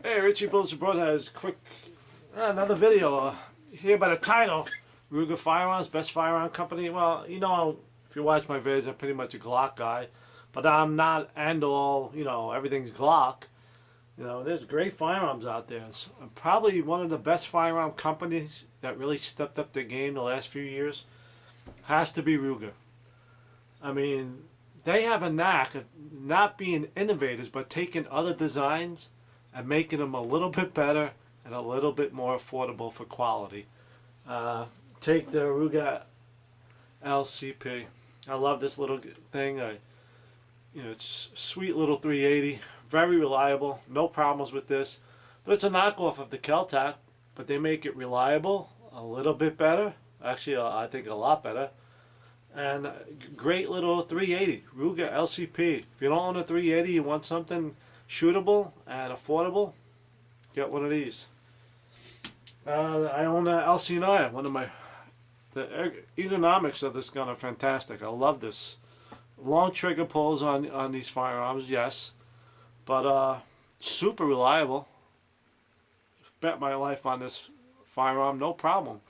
Hey, Richie Bullets Abroad has quick another video here by the title. Ruger Firearms, best firearm company. Well, you know, if you watch my videos, I'm pretty much a Glock guy, but I'm not end all. You know, everything's Glock. You know, there's great firearms out there. It's probably one of the best firearm companies that really stepped up their game the last few years. Has to be Ruger. I mean, they have a knack of not being innovators, but taking other designs and making them a little bit better and a little bit more affordable for quality. Take the Ruger LCP. I love this little thing. It's a sweet little 380, very reliable, no problems with this. But it's a knockoff of the Kel-Tac, but they make it reliable, a little bit better. Actually, I think a lot better. And great little 380, Ruger LCP. If you don't own a 380, you want something shootable and affordable, get one of these. I own a LC9. The ergonomics of this gun are fantastic. I love this. Long trigger pulls on these firearms, yes, but super reliable. Bet my life on this firearm, no problem.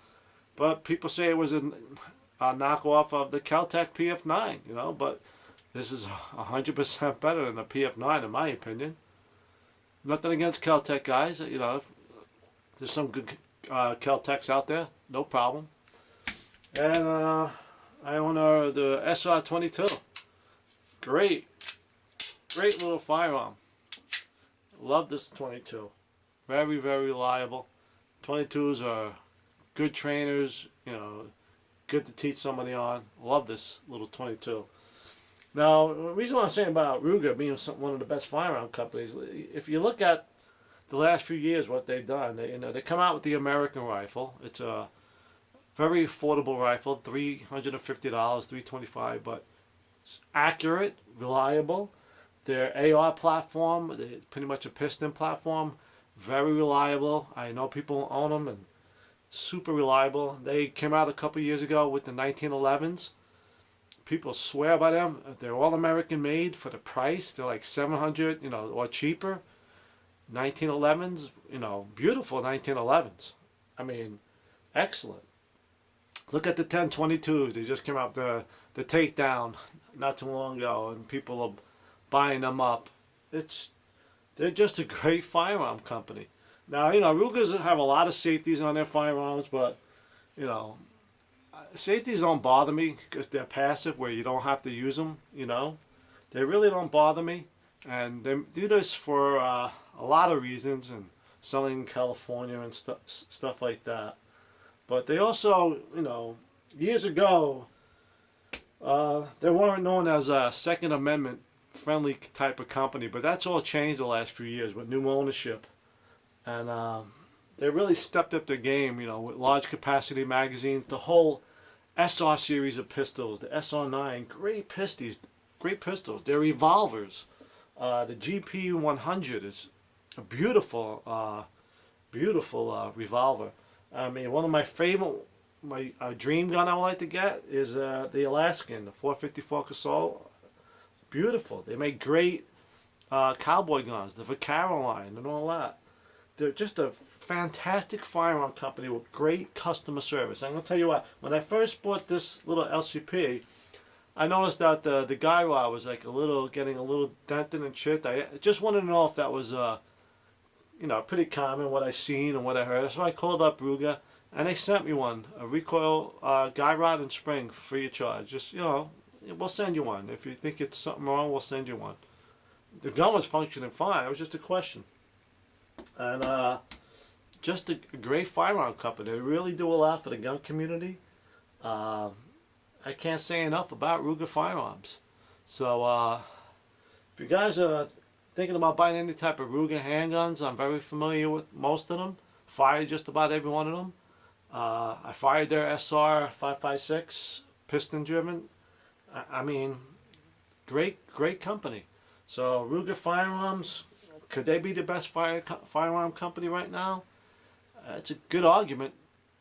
But people say it was a knockoff of the Kel-Tac PF9, you know, but this is 100% better than the PF9 in my opinion. Nothing against Kel-Tac guys, you know, there's some good Kel-Tacs out there, no problem. And I own the SR22. Great little firearm. Love this 22. Very, very reliable. 22s are good trainers, you know, good to teach somebody on. Love this little 22. Now, the reason why I'm saying about Ruger being one of the best firearm companies, if you look at the last few years, what they've done, they come out with the American rifle. It's a very affordable rifle, $350, $325, but it's accurate, reliable. Their AR platform, it's pretty much a piston platform, very reliable. I know people own them and super reliable. They came out a couple years ago with the 1911s. People swear by them. They're all American made for the price. They're like $700, you know, or cheaper. 1911s, you know, beautiful 1911s. I mean, excellent. Look at the 1022s. They just came out the takedown not too long ago, and people are buying them up. They're just a great firearm company. Now, you know, Rugers have a lot of safeties on their firearms, but, you know, safeties don't bother me because they're passive where you don't have to use them, you know. They really don't bother me. And they do this for a lot of reasons, and selling in California and stuff like that. But they also, you know, years ago, they weren't known as a Second Amendment friendly type of company, but that's all changed the last few years with new ownership. And they really stepped up their game, you know, with large capacity magazines. The whole SR series of pistols, the SR9, great pistols. They're revolvers. The GP 100 is a beautiful revolver. I mean, one of my favorite, my dream gun I would like to get is the Alaskan, the 454 Casull. Beautiful. They make great cowboy guns, the Vaquero line and all that. They're just a fantastic firearm company with great customer service. I'm going to tell you what, when I first bought this little LCP, I noticed that the guy rod was like getting a little dented and chipped. I just wanted to know if that was, you know, pretty common, what I seen and what I heard. So I called up Ruger, and they sent me one, a recoil guy rod and spring, free of charge. Just, you know, we'll send you one. If you think it's something wrong, we'll send you one. The gun was functioning fine. It was just a question. And just a great firearm company. They really do a lot for the gun community. I can't say enough about Ruger Firearms. So if you guys are thinking about buying any type of Ruger handguns, I'm very familiar with most of them. Fired just about every one of them. I fired their SR 5.56 piston driven. I mean, great company. So Ruger Firearms, could they be the best firearm company right now? It's a good argument.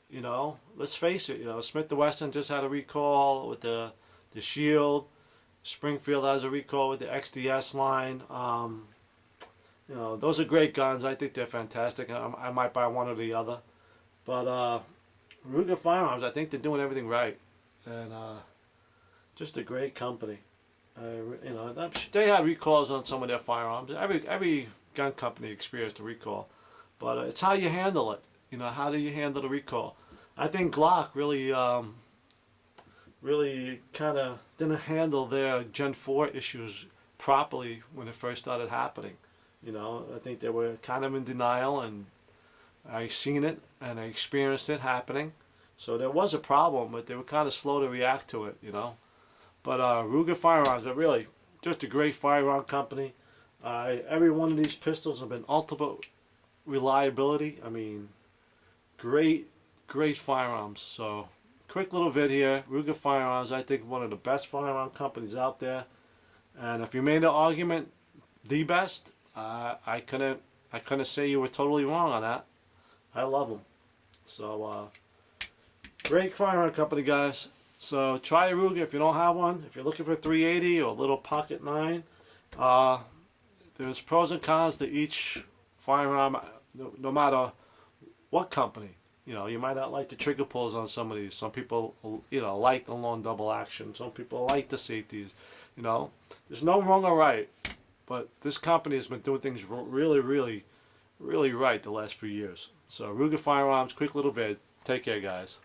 You know, let's face it. You know, Smith & Wesson just had a recall with the Shield. Springfield has a recall with the XDS line. You know, those are great guns. I think they're fantastic. I might buy one or the other. But Ruger Firearms, I think they're doing everything right, and just a great company. You know, they had recalls on some of their firearms. Every gun company experienced a recall, but it's how you handle it. You know, how do you handle the recall? I think Glock really kind of didn't handle their Gen 4 issues properly when it first started happening. You know, I think they were kind of in denial, and I seen it and I experienced it happening. So there was a problem, but they were kind of slow to react to it, you know. But Ruger Firearms are really just a great firearm company. Every one of these pistols have been ultimate reliability. I mean, great firearms. So quick little vid here. Ruger Firearms, I think one of the best firearm companies out there. And if you made the argument the best, I couldn't say you were totally wrong on that. I love them. So great firearm company, guys. So try a Ruger if you don't have one. If you're looking for a 380 or a little pocket 9, there's pros and cons to each firearm, no matter what company. You know, you might not like the trigger pulls on some of these. Some people, you know, like the long double action. Some people like the safeties. You know, there's no wrong or right. But this company has been doing things really right the last few years. So Ruger Firearms, quick little vid. Take care, guys.